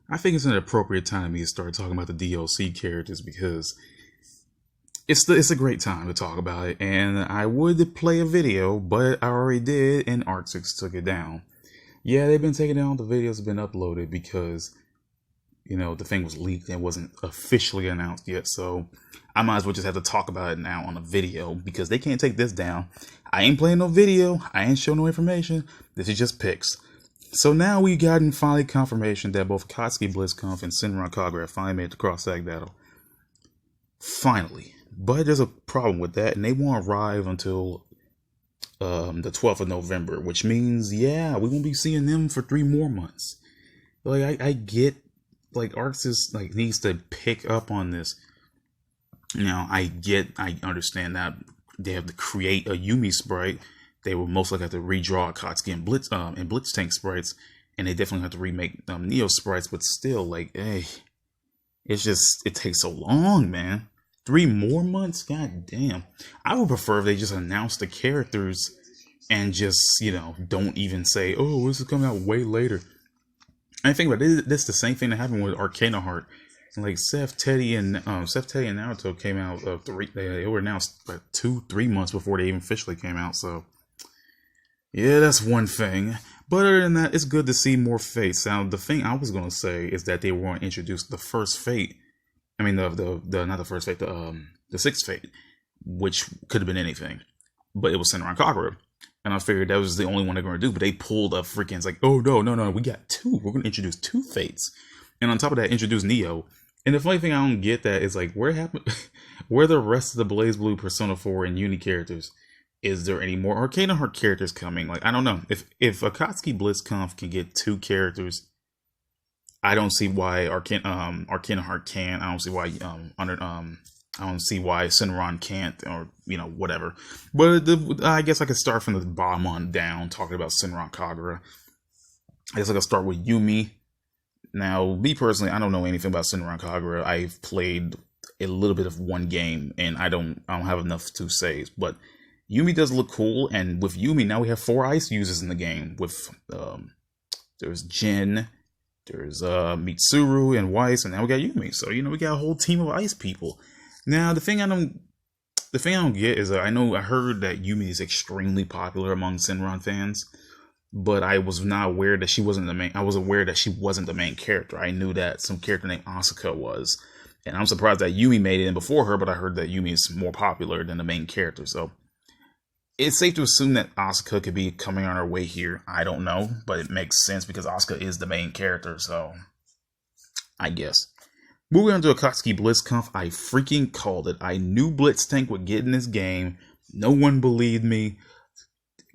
I think it's an appropriate time for me to start talking about the DLC characters because it's a great time to talk about it. And I would play a video, but I already did, and Artsix took it down. Yeah, they've been taking down. The videos have been uploaded because the thing was leaked and wasn't officially announced yet. So I might as well just have to talk about it now on a video because they can't take this down. I ain't playing no video. I ain't showing no information. This is just pics. So now we gotten finally confirmation that both Akatsuki Blitzkampf and Senran Kagura have finally made the cross-tag battle. Finally. But there's a problem with that, and they won't arrive until the 12th of November, which means, yeah, we won't be seeing them for 3 more months. Like, I get, like, Arxis, like, needs to pick up on this. I understand that they have to create a Yumi sprite. They will most likely have to redraw Akatsuki and Blitztank sprites, and they definitely have to remake Neo sprites. But still, like, hey, it takes so long, man. 3 more months, god damn. I would prefer if they just announce the characters and just don't even say, oh, this is coming out way later. I think about it, this is the same thing that happened with Arcana Heart. Like Seth, Teddy, and Naruto came out they were announced like 2-3 months before they even officially came out. So yeah, that's one thing. But other than that, it's good to see more fates. Now, the thing I was gonna say is that they were going to introduce the first fate. I mean, not the first fate, the sixth fate, which could have been anything, but it was Senran Kagura, and I figured that was the only one they're going to do. But they pulled up freaking, it's like, oh no, we got 2. We're going to introduce 2 fates, and on top of that, introduce Neo. And the funny thing I don't get that is like, where are the rest of the BlazBlue Persona 4 and Uni characters? Is there any more Arcana Heart characters coming? Like, I don't know. If Akatsuki Blitzkampf can get 2 characters, I don't see why Arcana Heart can. I don't see why I don't see why Senran can't, or whatever. But I guess I could start from the bottom on down, talking about Senran Kagura. I guess I could start with Yumi. Now, me personally, I don't know anything about Senran Kagura. I've played a little bit of one game, and I don't have enough to say. But Yumi does look cool, and with Yumi now we have 4 ice users in the game. With there's Jin. There's Mitsuru and Weiss, and now we got Yumi. So we got a whole team of ice people. Now the thing I don't get is I heard that Yumi is extremely popular among Senran fans, but I was not aware that she wasn't the main. I was aware that she wasn't the main character. I knew that some character named Asuka was, and I'm surprised that Yumi made it in before her. But I heard that Yumi is more popular than the main character, so it's safe to assume that Asuka could be coming on her way here. I don't know, but it makes sense because Asuka is the main character, so I guess. Moving on to Akatsuki Blitzkampf, I freaking called it. I knew Blitztank would get in this game. No one believed me.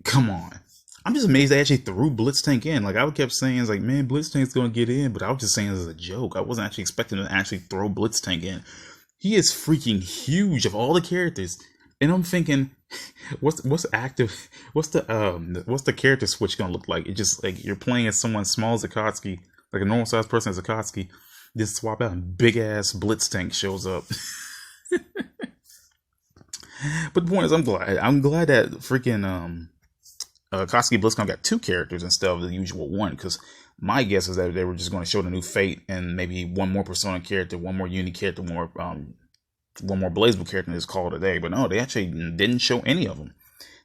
Come on. I'm just amazed they actually threw Blitztank in. Like, I kept saying, it's like, man, Blitztank's going to get in, but I was just saying this as a joke. I wasn't actually expecting to actually throw Blitztank in. He is freaking huge of all the characters. And I'm thinking, what's the character switch gonna look like? It just like you're playing as someone small as Akatsuki, like a normal sized person as Akatsuki, just swap out and big ass Blitztank shows up. But the point is, I'm glad that freaking Akatsuki Blitzkampf got 2 characters instead of the usual 1, because my guess is that they were just going to show the new fate and maybe 1 more Persona character, 1 more Uni character, 1 more BlazBlue character in this call today. But no, they actually didn't show any of them.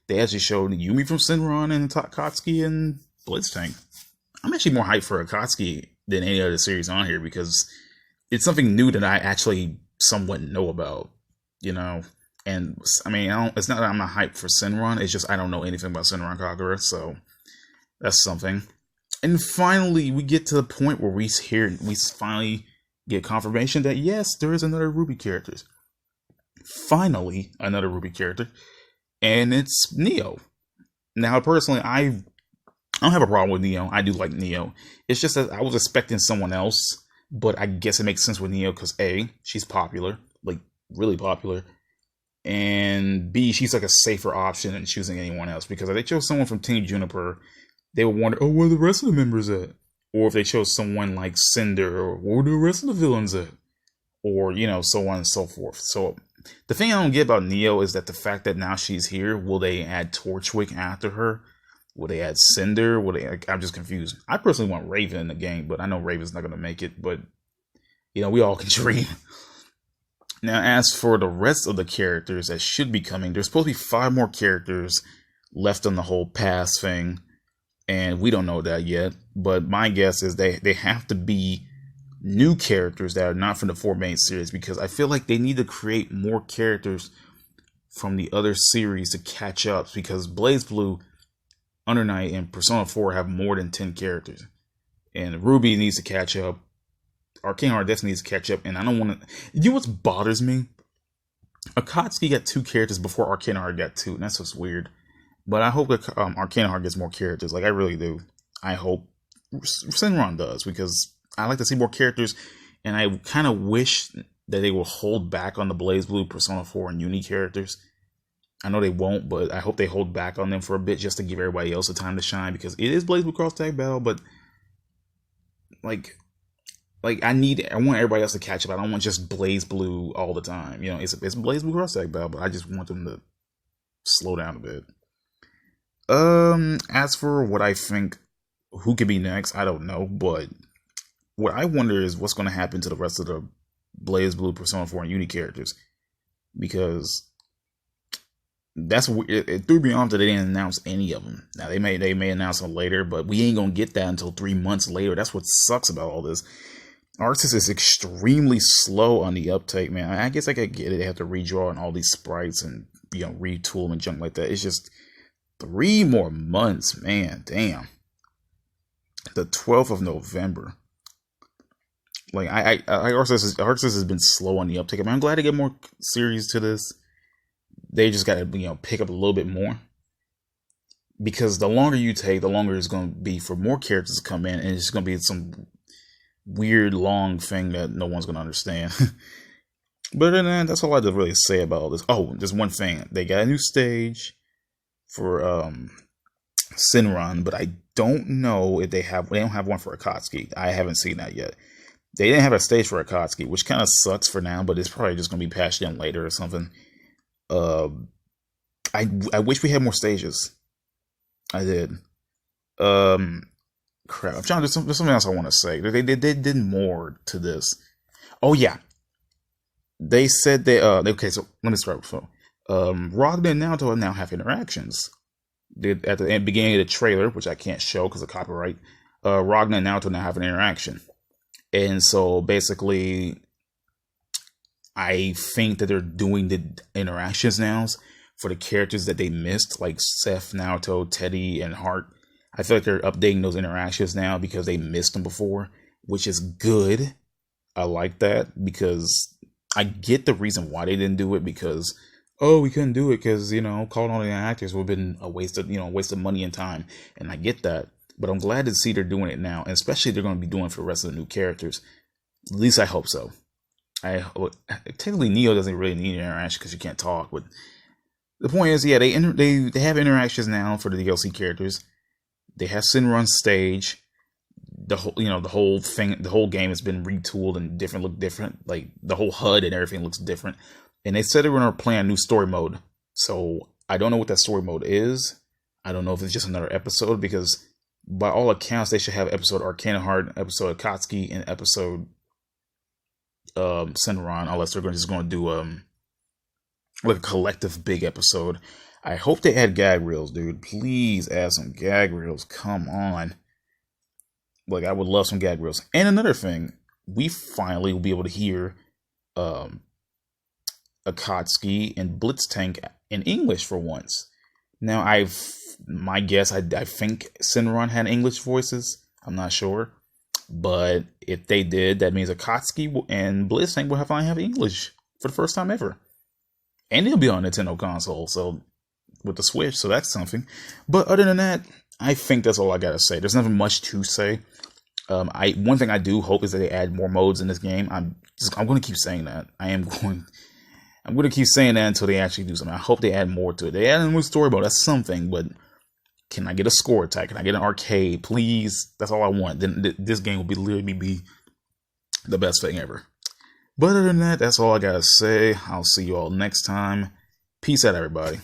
They actually showed Yumi from Senran and Akatsuki and Blitztank. I'm actually more hyped for Akatsuki than any other series on here because it's something new that I actually somewhat know about, And I mean, it's not that I'm not hyped for Senran. It's just I don't know anything about Senran Kagura, so that's something. And finally, we get to the point where we finally get confirmation that yes, there is another RWBY character. Finally, another RWBY character, and it's Neo. Now, personally, I don't have a problem with Neo. I do like Neo. It's just that I was expecting someone else, but I guess it makes sense with Neo because A, she's popular, like really popular, and B, she's like a safer option than choosing anyone else. Because if they chose someone from Team Juniper, they would wonder, oh, where are the rest of the members at? Or if they chose someone like Cinder, or where are the rest of the villains at? Or, so on and so forth. So the thing I don't get about Neo is that the fact that now she's here, will they add Torchwick after her? Will they add Cinder? Will they? I'm just confused. I personally want Raven in the game, but I know Raven's not going to make it. But you know, we all can dream. Now, as for the rest of the characters that should be coming, there's supposed to be 5 more characters left on the whole pass thing, and we don't know that yet. But my guess is they have to be new characters that are not from the 4 main series, because I feel like they need to create more characters from the other series to catch up, because BlazBlue, Under Night, and Persona 4 have more than 10 characters, and RWBY needs to catch up. Arcane Heart definitely needs to catch up, and I don't want to. You know what bothers me? Akatsuki got 2 characters before Arcane Heart got 2, and that's just weird. But I hope that Arcane Heart gets more characters. Like, I really do. I hope Senran does, because I like to see more characters, and I kind of wish that they will hold back on the BlazBlue, Persona 4, and Uni characters. I know they won't, but I hope they hold back on them for a bit just to give everybody else the time to shine, because it is BlazBlue Cross Tag Battle, but like I want everybody else to catch up. I don't want just BlazBlue all the time. You know, it's BlazBlue Cross Tag Battle, but I just want them to slow down a bit. As for what I think who could be next, I don't know, but what I wonder is what's going to happen to the rest of the BlazBlue, Persona 4, and Uni characters, because that's it threw me off that they didn't announce any of them. Now they may announce them later, but we ain't gonna get that until 3 months later. That's what sucks about all this. Arxis is extremely slow on the uptake, man. I guess I could get it. They have to redraw on all these sprites and, you know, retool them and junk like that. It's just 3 more months, man. Damn. The 12th of November. Like Arxis has been slow on the uptake. I mean, I'm glad to get more series to this. They just got to, you know, pick up a little bit more, because the longer you take, the longer it's going to be for more characters to come in, and it's going to be some weird long thing that no one's going to understand. But then that's all I have to really say about all this. Oh, there's one thing. They got a new stage for Senran, but I don't know if they don't have one for Akatsuki. I haven't seen that yet. They didn't have a stage for Akatsuki, which kind of sucks for now, but it's probably just going to be patched in later or something. I wish we had more stages. I did. Crap. I'm trying to. There's something else I want to say. They did more to this. Oh yeah. They said they okay. So let me start with phone. Rogna and Naoto now have interactions. At the beginning of the trailer, which I can't show because of copyright. Rogna and Naoto now have an interaction, and so basically, I think that they're doing the interactions now for the characters that they missed, like Seth, Naoto, Teddy, and Hart. I feel like they're updating those interactions now because they missed them before, which is good. I like that, because I get the reason why they didn't do it, because, oh, we couldn't do it because, you know, calling all the actors would have been a waste of money and time. And I get that, but I'm glad to see they're doing it now, and especially they're going to be doing it for the rest of the new characters. At least I hope so. Technically Neo doesn't really need interaction because you can't talk, but the point is, yeah, they have interactions now for the DLC characters. They have Senran's stage. The whole game has been retooled and look different. Like the whole HUD and everything looks different. And they said they were going to play a new story mode. So I don't know what that story mode is. I don't know if it's just another episode, because by all accounts they should have episode Arcane Heart, episode Akatsuki, and episode Senran, unless they're just going to do like a collective big episode. I hope they add gag reels, dude. Please add some gag reels. Come on. Like, I would love some gag reels. And another thing, we finally will be able to hear Akatsuki and Blitztank in English for once. Now, my guess, I think Senran had English voices. I'm not sure. But if they did, that means Akatsuki and Blitztank will finally have English for the first time ever. And it'll be on Nintendo console, so with the Switch, so that's something. But other than that, I think that's all I gotta say. There's nothing much to say. One thing I do hope is that they add more modes in this game. I'm gonna keep saying that. I'm gonna keep saying that until they actually do something. I hope they add more to it. They add a new story mode, that's something, but can I get a score attack? Can I get an arcade? Please. That's all I want. Then this game will literally be the best thing ever. But other than that, that's all I gotta say. I'll see you all next time. Peace out, everybody.